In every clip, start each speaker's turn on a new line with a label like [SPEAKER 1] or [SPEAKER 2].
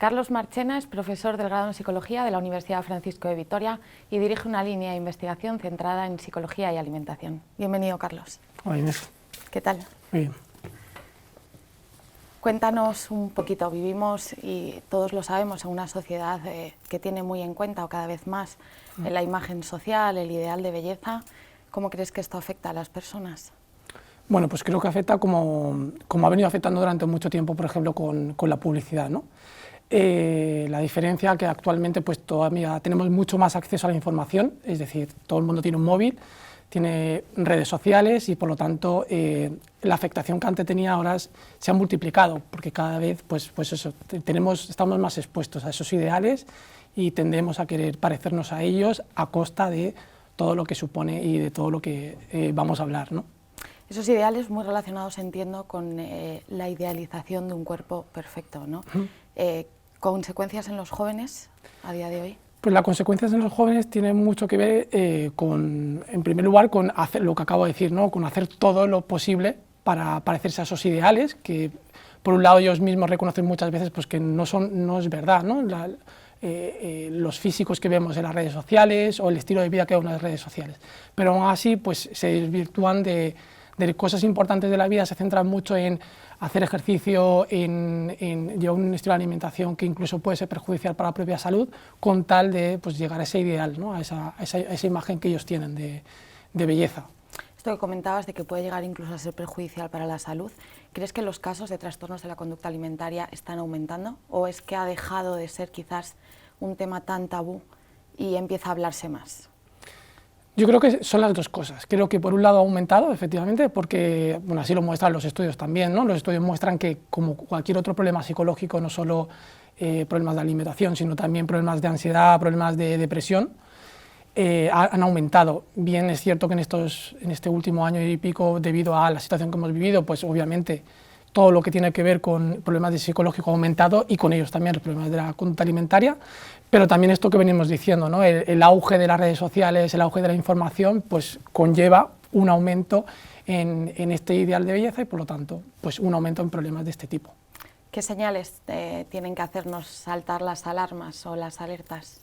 [SPEAKER 1] Carlos Marchena es profesor del grado en Psicología de la Universidad Francisco de Vitoria y dirige una línea de investigación centrada en psicología y alimentación. Bienvenido, Carlos.
[SPEAKER 2] Hola, Inés.
[SPEAKER 1] ¿Qué tal?
[SPEAKER 2] Muy bien.
[SPEAKER 1] Cuéntanos un poquito. Vivimos, y todos lo sabemos, en una sociedad que tiene muy en cuenta, o cada vez más, la imagen social, el ideal de belleza. ¿Cómo crees que esto afecta a las personas?
[SPEAKER 2] Bueno, pues creo que afecta como ha venido afectando durante mucho tiempo, por ejemplo, con la publicidad, ¿no? La diferencia que actualmente pues todavía tenemos mucho más acceso a la información, es decir, todo el mundo tiene un móvil, tiene redes sociales y por lo tanto la afectación que antes tenía ahora se ha multiplicado, porque cada vez pues eso, estamos más expuestos a esos ideales y tendemos a querer parecernos a ellos a costa de todo lo que supone y de todo lo que vamos a hablar, ¿no?
[SPEAKER 1] Esos ideales muy relacionados, entiendo, con la idealización de un cuerpo perfecto, ¿no? ¿Consecuencias en los jóvenes a día de hoy?
[SPEAKER 2] Pues las consecuencias en los jóvenes tienen mucho que ver en primer lugar, con hacer lo que acabo de decir, ¿no? Con hacer todo lo posible para parecerse a esos ideales, que por un lado ellos mismos reconocen muchas veces pues, que no es verdad, ¿no? Los físicos que vemos en las redes sociales o el estilo de vida que vemos en las redes sociales. Pero aún así pues, se desvirtúan de cosas importantes de la vida, se centran mucho en hacer ejercicio, en llevar un estilo de alimentación que incluso puede ser perjudicial para la propia salud, con tal de pues, llegar a ese ideal, ¿no? a esa imagen que ellos tienen de belleza.
[SPEAKER 1] Esto que comentabas de que puede llegar incluso a ser perjudicial para la salud, ¿crees que los casos de trastornos de la conducta alimentaria están aumentando? ¿O es que ha dejado de ser quizás un tema tan tabú y empieza a hablarse más?
[SPEAKER 2] Yo creo que son las dos cosas. Creo que por un lado ha aumentado, efectivamente, porque bueno, así lo muestran los estudios también, ¿no? Los estudios muestran que como cualquier otro problema psicológico, no solo problemas de alimentación, sino también problemas de ansiedad, problemas de depresión, han aumentado. Bien es cierto que en este último año y pico, debido a la situación que hemos vivido, pues obviamente todo lo que tiene que ver con problemas de psicológico ha aumentado y con ellos también los problemas de la conducta alimentaria, pero también esto que venimos diciendo, ¿no? El auge de las redes sociales, el auge de la información, pues conlleva un aumento en este ideal de belleza y por lo tanto pues un aumento en problemas de este tipo.
[SPEAKER 1] ¿Qué señales tienen que hacernos saltar las alarmas o las alertas?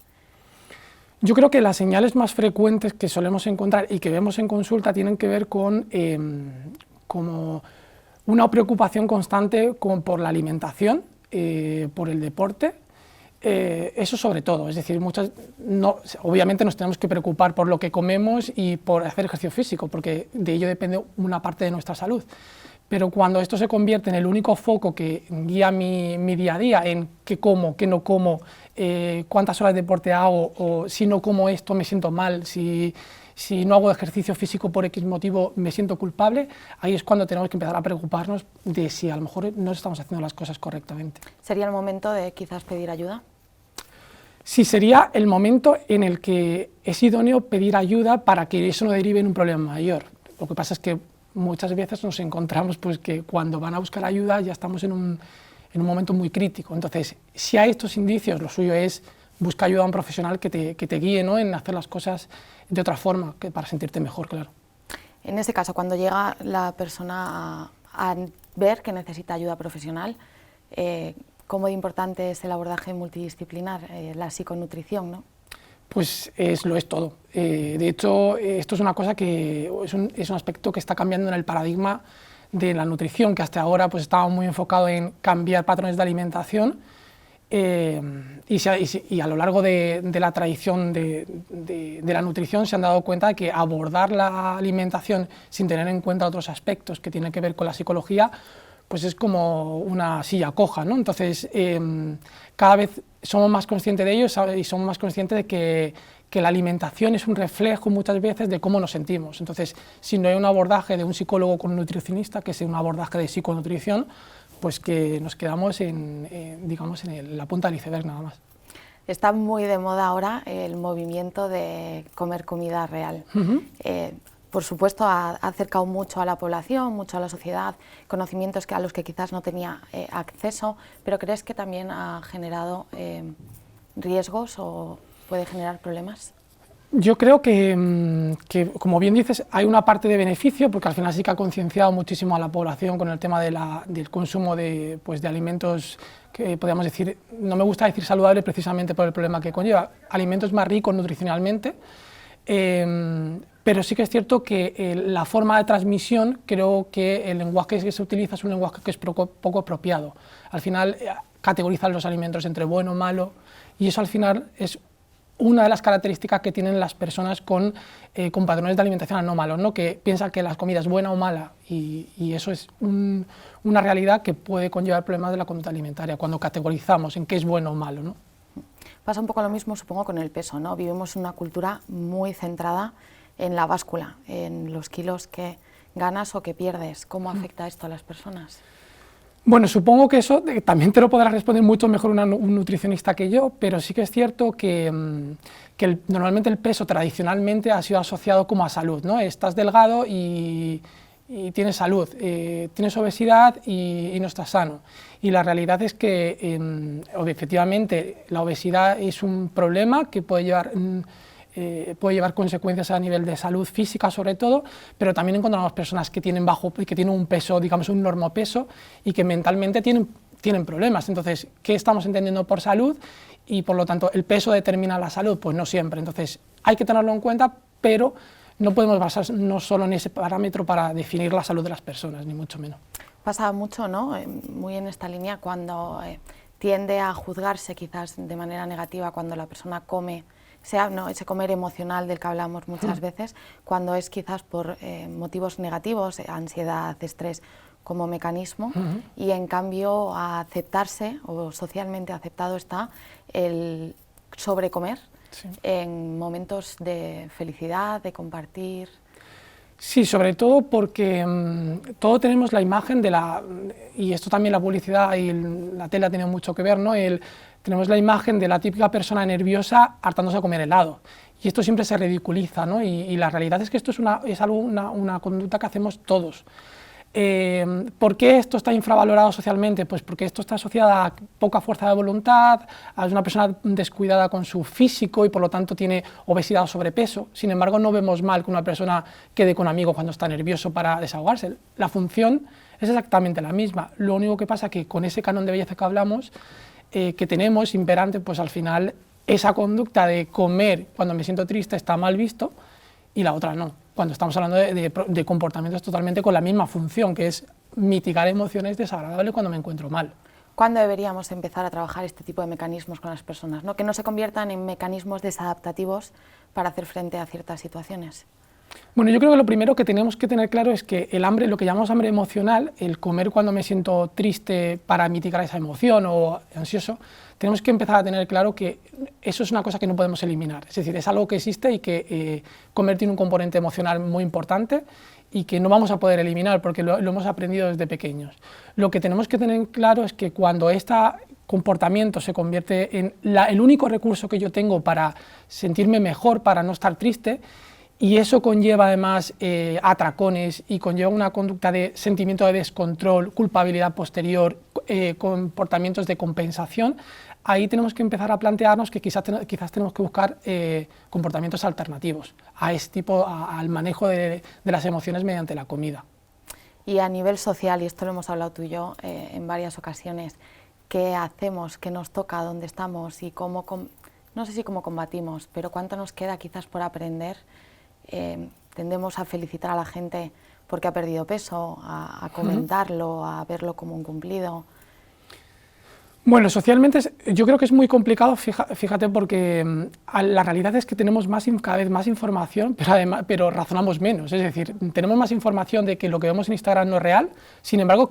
[SPEAKER 2] Yo creo que las señales más frecuentes que solemos encontrar y que vemos en consulta tienen que ver con como una preocupación constante por la alimentación, por el deporte, eso sobre todo, es decir, obviamente nos tenemos que preocupar por lo que comemos y por hacer ejercicio físico, porque de ello depende una parte de nuestra salud. Pero cuando esto se convierte en el único foco que guía mi día a día, en qué como, qué no como, cuántas horas de deporte hago, o si no como esto me siento mal, si no hago ejercicio físico por X motivo me siento culpable, ahí es cuando tenemos que empezar a preocuparnos de si a lo mejor no estamos haciendo las cosas correctamente.
[SPEAKER 1] ¿Sería el momento de quizás pedir ayuda?
[SPEAKER 2] Sí, sería el momento en el que es idóneo pedir ayuda para que eso no derive en un problema mayor. Lo que pasa es que muchas veces nos encontramos pues, que cuando van a buscar ayuda ya estamos en un momento muy crítico. Entonces, si hay estos indicios, lo suyo es buscar ayuda a un profesional que te guíe, ¿no? En hacer las cosas de otra forma, para sentirte mejor, claro.
[SPEAKER 1] En este caso, cuando llega la persona a ver que necesita ayuda profesional, ¿cómo de importante es el abordaje multidisciplinar, la psiconutrición, ¿no?
[SPEAKER 2] Pues lo es todo. De hecho, esto es una cosa que es un aspecto que está cambiando en el paradigma de la nutrición, que hasta ahora pues, estaba muy enfocado en cambiar patrones de alimentación, y a lo largo de la tradición de la nutrición se han dado cuenta de que abordar la alimentación sin tener en cuenta otros aspectos que tienen que ver con la psicología, pues es como una silla coja, ¿no? Entonces, cada vez somos más conscientes de ello y somos más conscientes de que la alimentación es un reflejo muchas veces de cómo nos sentimos. Entonces, si no hay un abordaje de un psicólogo con un nutricionista, que es un abordaje de psiconutrición, pues que nos quedamos digamos, en la punta del iceberg nada más.
[SPEAKER 1] Está muy de moda ahora el movimiento de comer comida real. Por supuesto, ha acercado mucho a la población, mucho a la sociedad, conocimientos a los que quizás no tenía acceso, pero ¿crees que también ha generado riesgos o puede generar problemas?
[SPEAKER 2] Yo creo que, como bien dices, hay una parte de beneficio, porque al final sí que ha concienciado muchísimo a la población con el tema del consumo pues, de alimentos que podríamos decir, no me gusta decir saludable precisamente por el problema que conlleva, alimentos más ricos nutricionalmente, pero sí que es cierto que la forma de transmisión, creo que el lenguaje que se utiliza es un lenguaje que es poco apropiado. Al final categorizan los alimentos entre bueno o malo, y eso al final es una de las características que tienen las personas con patrones de alimentación anómalos, ¿no? Que piensan que la comida es buena o mala, y eso es una realidad que puede conllevar problemas de la conducta alimentaria cuando categorizamos en qué es bueno o malo, ¿no?
[SPEAKER 1] Pasa un poco lo mismo, supongo, con el peso, ¿no? Vivimos en una cultura muy centrada en la báscula, en los kilos que ganas o que pierdes. ¿Cómo afecta esto a las personas?
[SPEAKER 2] Bueno, supongo que eso también te lo podrá responder mucho mejor un nutricionista que yo, pero sí que es cierto que, normalmente el peso tradicionalmente ha sido asociado como a salud, ¿no? Estás delgado y tienes salud, tienes obesidad y no estás sano. Y la realidad es que efectivamente la obesidad es un problema que puede llevar consecuencias a nivel de salud física sobre todo, pero también encontramos personas que tienen un peso, digamos un normopeso, y que mentalmente tienen problemas. Entonces, ¿qué estamos entendiendo por salud? Y por lo tanto, ¿el peso determina la salud? Pues no siempre. Entonces, hay que tenerlo en cuenta, pero no podemos basarnos solo en ese parámetro para definir la salud de las personas, ni mucho menos.
[SPEAKER 1] Pasa mucho, ¿no? Muy en esta línea, cuando tiende a juzgarse quizás de manera negativa cuando la persona come, ese comer emocional del que hablamos muchas veces, cuando es quizás por motivos negativos, ansiedad, estrés, como mecanismo, y en cambio a aceptarse, o socialmente aceptado está, el sobrecomer en momentos de felicidad, de compartir.
[SPEAKER 2] Sí, sobre todo porque todos tenemos la imagen y esto también la publicidad y la tele ha tenido mucho que ver, ¿no? Tenemos la imagen de la típica persona nerviosa hartándose a comer helado, y esto siempre se ridiculiza, ¿no? Y la realidad es que esto es una conducta que hacemos todos. ¿Por qué esto está infravalorado socialmente? Pues porque esto está asociado a poca fuerza de voluntad, a una persona descuidada con su físico y por lo tanto tiene obesidad o sobrepeso. Sin embargo, no vemos mal que una persona quede con amigos cuando está nervioso para desahogarse. La función es exactamente la misma. Lo único que pasa es que con ese canon de belleza que hablamos, que tenemos imperante, pues al final esa conducta de comer cuando me siento triste está mal visto, y la otra no, cuando estamos hablando de comportamientos totalmente con la misma función, que es mitigar emociones desagradables cuando me encuentro mal.
[SPEAKER 1] ¿Cuándo deberíamos empezar a trabajar este tipo de mecanismos con las personas, ¿no? Que no se conviertan en mecanismos desadaptativos para hacer frente a ciertas situaciones?
[SPEAKER 2] Bueno, yo creo que lo primero que tenemos que tener claro es que el hambre, lo que llamamos hambre emocional, el comer cuando me siento triste para mitigar esa emoción o ansioso, tenemos que empezar a tener claro que eso es una cosa que no podemos eliminar. Es decir, es algo que existe y que comer tiene un componente emocional muy importante y que no vamos a poder eliminar porque lo hemos aprendido desde pequeños. Lo que tenemos que tener claro es que cuando este comportamiento se convierte en el único recurso que yo tengo para sentirme mejor, para no estar triste, y eso conlleva además atracones y conlleva una conducta de sentimiento de descontrol, culpabilidad posterior, comportamientos de compensación, ahí tenemos que empezar a plantearnos que quizás tenemos que buscar comportamientos alternativos a este tipo, al manejo de las emociones mediante la comida.
[SPEAKER 1] Y a nivel social, y esto lo hemos hablado tú y yo en varias ocasiones, ¿qué hacemos, qué nos toca, dónde estamos y cómo, no sé si cómo combatimos, pero cuánto nos queda quizás por aprender? Tendemos a felicitar a la gente porque ha perdido peso, a comentarlo, a verlo como un cumplido.
[SPEAKER 2] Bueno, socialmente yo creo que es muy complicado, fíjate, porque la realidad es que tenemos cada vez más información, pero razonamos menos. Es decir, tenemos más información de que lo que vemos en Instagram no es real, sin embargo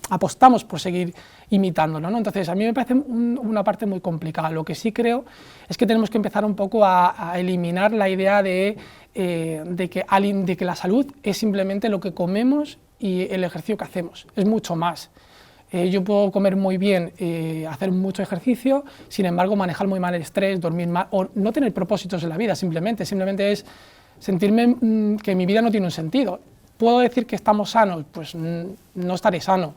[SPEAKER 2] apostamos por seguir imitándolo, ¿no? Entonces, a mí me parece una parte muy complicada. Lo que sí creo es que tenemos que empezar un poco a eliminar la idea de que la salud es simplemente lo que comemos y el ejercicio que hacemos. Es mucho más. Yo puedo comer muy bien, hacer mucho ejercicio, sin embargo manejar muy mal el estrés, dormir mal, o no tener propósitos en la vida, simplemente es sentirme que mi vida no tiene un sentido. ¿Puedo decir que estamos sanos? Pues no estaré sano.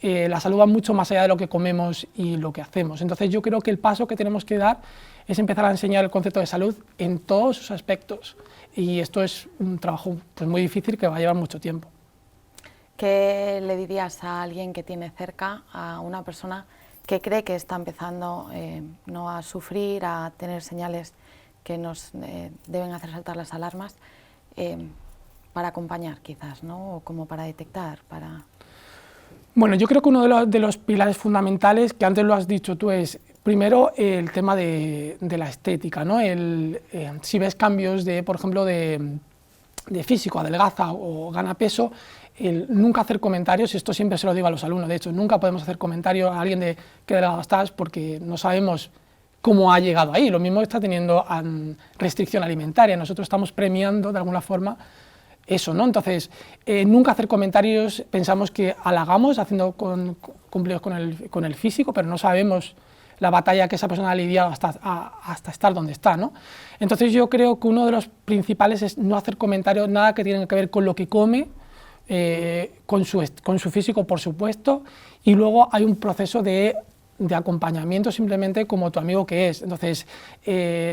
[SPEAKER 2] la salud va mucho más allá de lo que comemos y lo que hacemos. Entonces yo creo que el paso que tenemos que dar es empezar a enseñar el concepto de salud en todos sus aspectos, y esto es un trabajo pues, muy difícil que va a llevar mucho tiempo.
[SPEAKER 1] ¿Qué le dirías a alguien que tiene cerca a una persona que cree que está empezando no a sufrir, a tener señales que nos deben hacer saltar las alarmas, para acompañar quizás, ¿no? O como para detectar, para...
[SPEAKER 2] Bueno, yo creo que uno de los pilares fundamentales, que antes lo has dicho tú, es primero el tema de la estética, ¿no? Si ves cambios, por ejemplo, de físico, adelgaza o gana peso, nunca hacer comentarios, esto siempre se lo digo a los alumnos, de hecho, nunca podemos hacer comentarios a alguien de qué delgado estás, porque no sabemos cómo ha llegado ahí. Lo mismo está teniendo restricción alimentaria, nosotros estamos premiando de alguna forma eso, ¿no? Entonces, nunca hacer comentarios, pensamos que halagamos haciendo cumplidos con el físico, pero no sabemos la batalla que esa persona ha lidiado hasta estar donde está, ¿no? Entonces yo creo que uno de los principales es no hacer comentarios, nada que tiene que ver con lo que come, con su físico, por supuesto, y luego hay un proceso de acompañamiento simplemente como tu amigo que es. Entonces,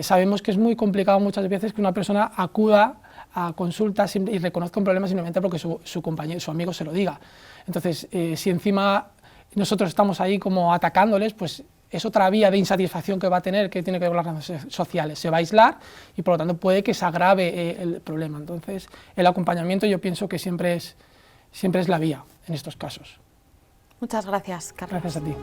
[SPEAKER 2] sabemos que es muy complicado muchas veces que una persona acuda a consultas y reconozca un problema simplemente porque su amigo se lo diga. Entonces, si encima nosotros estamos ahí como atacándoles, pues es otra vía de insatisfacción que va a tener, que tiene que ver con las redes sociales. Se va a aislar y por lo tanto puede que se agrave el problema. Entonces, el acompañamiento yo pienso que siempre es la vía en estos casos.
[SPEAKER 1] Muchas gracias, Carlos.
[SPEAKER 2] Gracias a ti.